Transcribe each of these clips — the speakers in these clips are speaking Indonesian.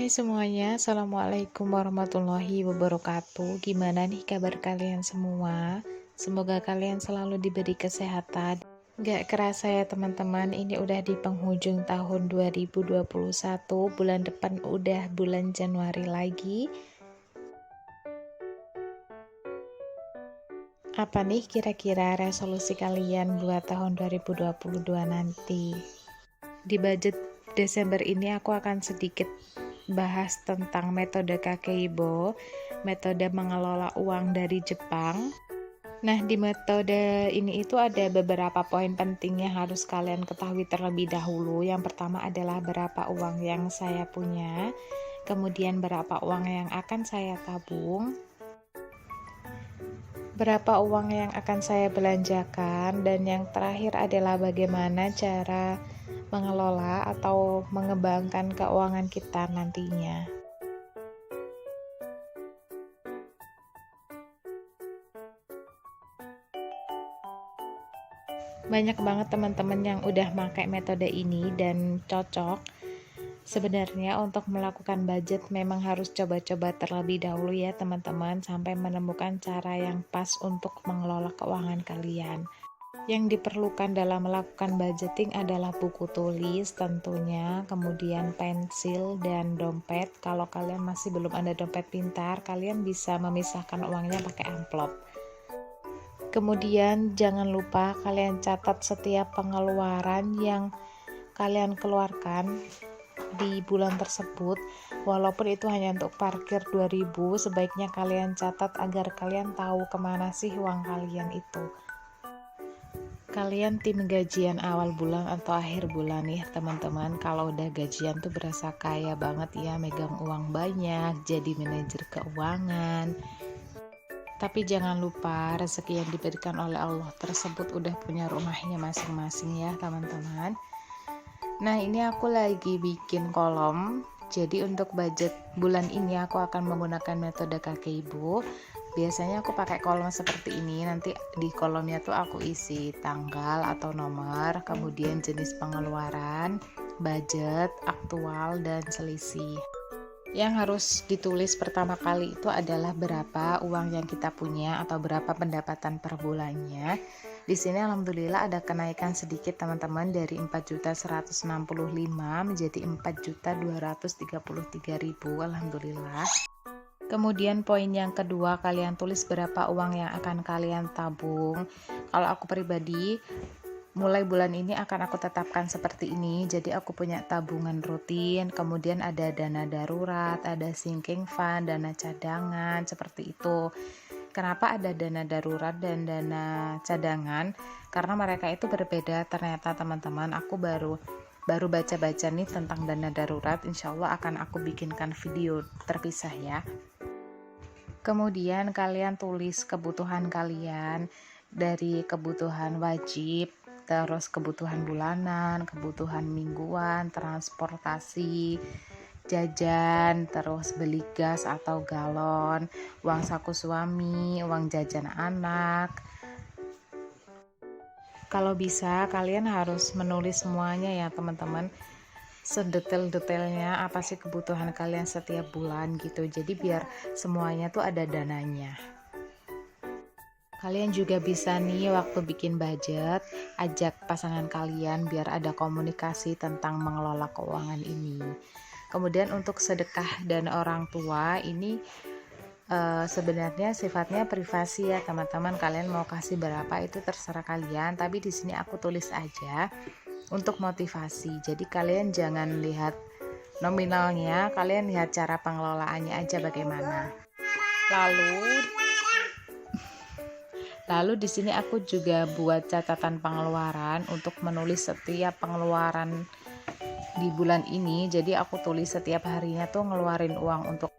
Hai semuanya, Assalamualaikum warahmatullahi wabarakatuh. Gimana nih kabar kalian semua? Semoga kalian selalu diberi kesehatan. Gak kerasa ya teman-teman, ini udah di penghujung tahun 2021. Bulan depan udah bulan Januari lagi. Apa nih kira-kira resolusi kalian buat tahun 2022 nanti? Di budget Desember ini aku akan sedikit bahas tentang metode Kakeibo, metode mengelola uang dari Jepang. Nah, di metode ini itu ada beberapa poin penting yang harus kalian ketahui terlebih dahulu. Yang pertama adalah berapa uang yang saya punya, kemudian berapa uang yang akan saya tabung, berapa uang yang akan saya belanjakan, dan yang terakhir adalah bagaimana cara mengelola atau mengembangkan keuangan kita nantinya. Banyak banget teman-teman yang udah pakai metode ini dan cocok. Sebenarnya untuk melakukan budget memang harus coba-coba terlebih dahulu ya teman-teman, sampai menemukan cara yang pas untuk mengelola keuangan kalian. Yang diperlukan dalam melakukan budgeting adalah buku tulis tentunya, kemudian pensil dan dompet. Kalau kalian masih belum ada dompet pintar, kalian bisa memisahkan uangnya pakai amplop. Kemudian jangan lupa kalian catat setiap pengeluaran yang kalian keluarkan di bulan tersebut. Walaupun itu hanya untuk parkir 2000, sebaiknya kalian catat agar kalian tahu kemana sih uang kalian itu. Kalian tim gajian awal bulan atau akhir bulan nih teman-teman, kalau udah gajian tuh berasa kaya banget ya, megang uang banyak, jadi manajer keuangan. Tapi jangan lupa rezeki yang diberikan oleh Allah tersebut udah punya rumahnya masing-masing ya teman-teman. Nah, ini aku lagi bikin kolom. Jadi untuk budget bulan ini aku akan menggunakan metode Kakeibo. Biasanya aku pakai kolom seperti ini. Nanti di kolomnya tuh aku isi tanggal atau nomor, kemudian jenis pengeluaran, budget, aktual, dan selisih. Yang harus ditulis pertama kali itu adalah berapa uang yang kita punya atau berapa pendapatan per bulannya. Di sini alhamdulillah ada kenaikan sedikit teman-teman, dari 4.165 menjadi 4.233.000. Alhamdulillah. Kemudian poin yang kedua, kalian tulis berapa uang yang akan kalian tabung. Kalau aku pribadi, mulai bulan ini akan aku tetapkan seperti ini. Jadi aku punya tabungan rutin, kemudian ada dana darurat, ada sinking fund, dana cadangan, seperti itu. Kenapa ada dana darurat dan dana cadangan? Karena mereka itu berbeda ternyata teman-teman. Aku baru baca-baca nih tentang dana darurat. Insya Allah akan aku bikinkan video terpisah ya. Kemudian kalian tulis kebutuhan kalian, dari kebutuhan wajib, terus kebutuhan bulanan, kebutuhan mingguan, transportasi, jajan, terus beli gas atau galon, uang saku suami, uang jajan anak. Kalau bisa kalian harus menulis semuanya ya teman-teman, sedetail-detailnya apa sih kebutuhan kalian setiap bulan gitu. Jadi biar semuanya tuh ada dananya. Kalian juga bisa nih waktu bikin budget, ajak pasangan kalian biar ada komunikasi tentang mengelola keuangan ini. Kemudian untuk sedekah dan orang tua ini sebenarnya sifatnya privasi ya teman-teman. Kalian mau kasih berapa itu terserah kalian, tapi di sini aku tulis aja untuk motivasi. Jadi kalian jangan lihat nominalnya, kalian lihat cara pengelolaannya aja bagaimana. Lalu di sini aku juga buat catatan pengeluaran untuk menulis setiap pengeluaran di bulan ini. Jadi aku tulis setiap harinya tuh ngeluarin uang untuk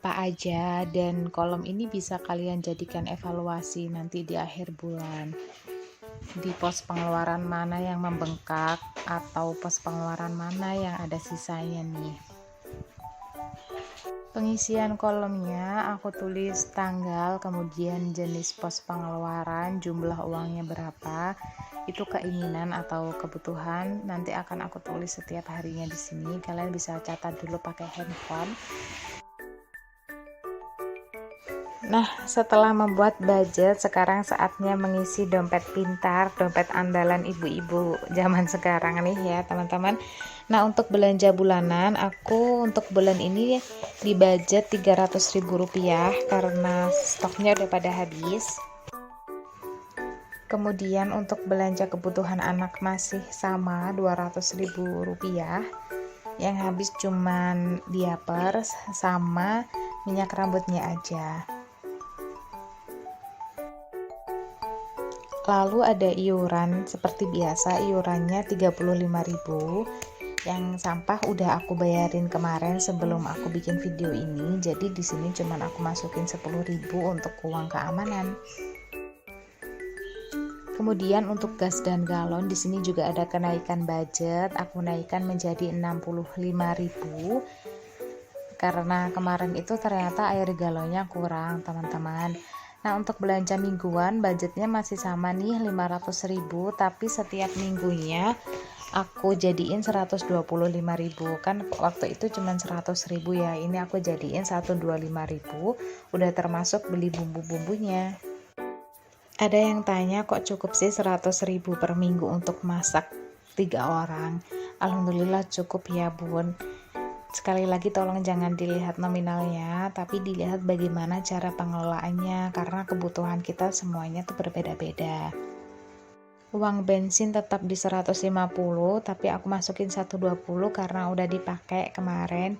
apa aja, dan kolom ini bisa kalian jadikan evaluasi nanti di akhir bulan. Di pos pengeluaran mana yang membengkak atau pos pengeluaran mana yang ada sisanya nih. Pengisian kolomnya aku tulis tanggal, kemudian jenis pos pengeluaran, jumlah uangnya berapa, Itu keinginan atau kebutuhan, nanti akan aku tulis setiap harinya di sini. Kalian bisa catat dulu pakai handphone. Nah, setelah membuat budget, sekarang saatnya mengisi dompet pintar, dompet andalan ibu-ibu zaman sekarang nih ya teman-teman. Nah, untuk belanja bulanan, aku untuk bulan ini di budget Rp300.000 karena stoknya udah pada habis. Kemudian untuk belanja kebutuhan anak masih sama Rp200.000, yang habis cuman diapers sama minyak rambutnya aja. Lalu ada iuran seperti biasa, iurannya Rp35.000. Yang sampah udah aku bayarin kemarin sebelum aku bikin video ini. Jadi di sini cuman aku masukin Rp10.000 untuk uang keamanan. Kemudian untuk gas dan galon di sini juga ada kenaikan budget. Aku naikkan menjadi Rp65.000 karena kemarin itu ternyata air galonnya kurang, teman-teman. Nah, untuk belanja mingguan budgetnya masih sama nih Rp500.000, tapi setiap minggunya aku jadiin Rp125.000. Kan waktu itu cuma Rp100.000 ya. Ini aku jadiin Rp125.000, udah termasuk beli bumbu-bumbunya. Ada yang tanya kok cukup sih Rp100.000 per minggu untuk masak 3 orang. Alhamdulillah cukup ya bun. Sekali lagi tolong jangan dilihat nominalnya, tapi dilihat bagaimana cara pengelolaannya, karena kebutuhan kita semuanya tuh berbeda-beda. Uang bensin tetap di 150, tapi aku masukin 120 karena udah dipakai kemarin.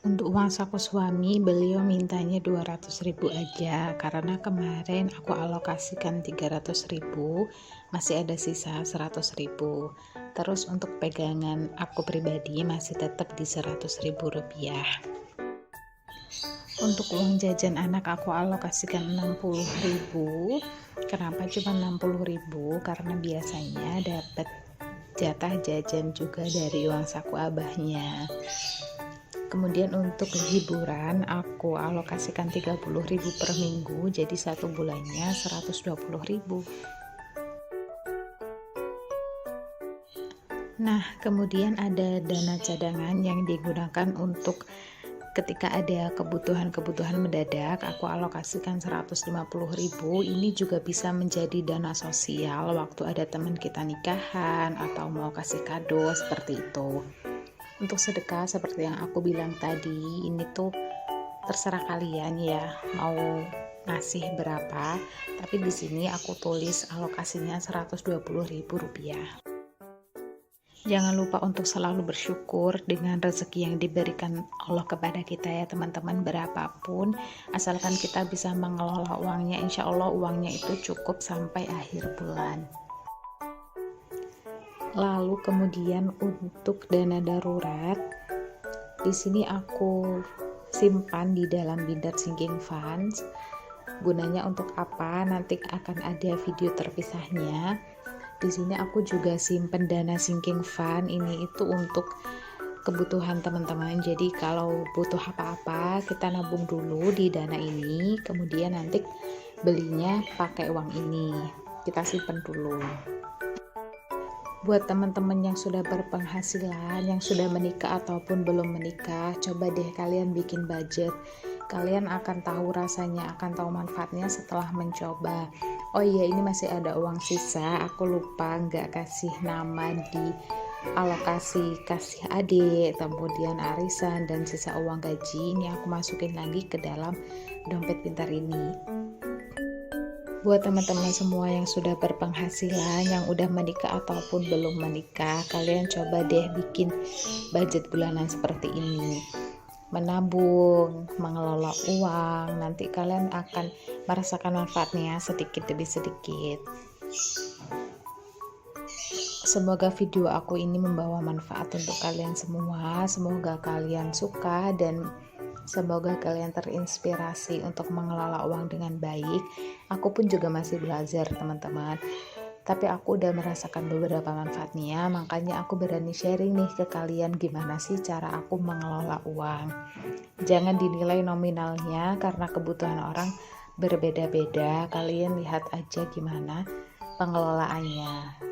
Untuk uang saku suami, beliau mintanya 200.000 aja karena kemarin aku alokasikan 300.000, masih ada sisa 100.000. Terus untuk pegangan aku pribadi masih tetap di Rp100.000. Untuk uang jajan anak aku alokasikan 60.000. Kenapa cuma 60.000? Karena biasanya dapat jatah jajan juga dari uang saku abahnya. Kemudian untuk hiburan aku alokasikan 30.000 per minggu, jadi satu bulannya 120.000. Nah, kemudian ada dana cadangan yang digunakan untuk ketika ada kebutuhan-kebutuhan mendadak, aku alokasikan 150.000. Ini juga bisa menjadi dana sosial waktu ada teman kita nikahan atau mau kasih kado seperti itu. Untuk sedekah seperti yang aku bilang tadi, ini tuh terserah kalian ya mau ngasih berapa, tapi di sini aku tulis alokasinya Rp120.000. Jangan lupa untuk selalu bersyukur dengan rezeki yang diberikan Allah kepada kita ya teman-teman, berapapun asalkan kita bisa mengelola uangnya, insya Allah uangnya itu cukup sampai akhir bulan. Lalu kemudian untuk dana darurat, di sini aku simpan di dalam binder sinking funds. Gunanya untuk apa? Nanti akan ada video terpisahnya. Di sini aku juga simpan dana sinking fund. Ini itu untuk kebutuhan teman-teman. Jadi kalau butuh apa-apa, kita nabung dulu di dana ini. Kemudian nanti belinya pakai uang ini. Kita simpan dulu. Buat teman-teman yang sudah berpenghasilan, yang sudah menikah ataupun belum menikah, coba deh kalian bikin budget. Kalian akan tahu rasanya, akan tahu manfaatnya setelah mencoba. Oh iya, ini masih ada uang sisa, aku lupa nggak kasih nama di alokasi kasih adik, kemudian arisan, dan sisa uang gaji. Ini aku masukin lagi ke dalam dompet pintar ini. Buat teman-teman semua yang sudah berpenghasilan, yang udah menikah ataupun belum menikah, kalian coba deh bikin budget bulanan seperti ini. Menabung, mengelola uang, nanti kalian akan merasakan manfaatnya sedikit demi sedikit. Semoga video aku ini membawa manfaat untuk kalian semua. Semoga kalian suka dan semoga kalian terinspirasi untuk mengelola uang dengan baik. Aku pun juga masih belajar teman-teman, tapi aku udah merasakan beberapa manfaatnya, makanya aku berani sharing nih ke kalian gimana sih cara aku mengelola uang. Jangan dinilai nominalnya karena kebutuhan orang berbeda-beda. Kalian lihat aja gimana pengelolaannya.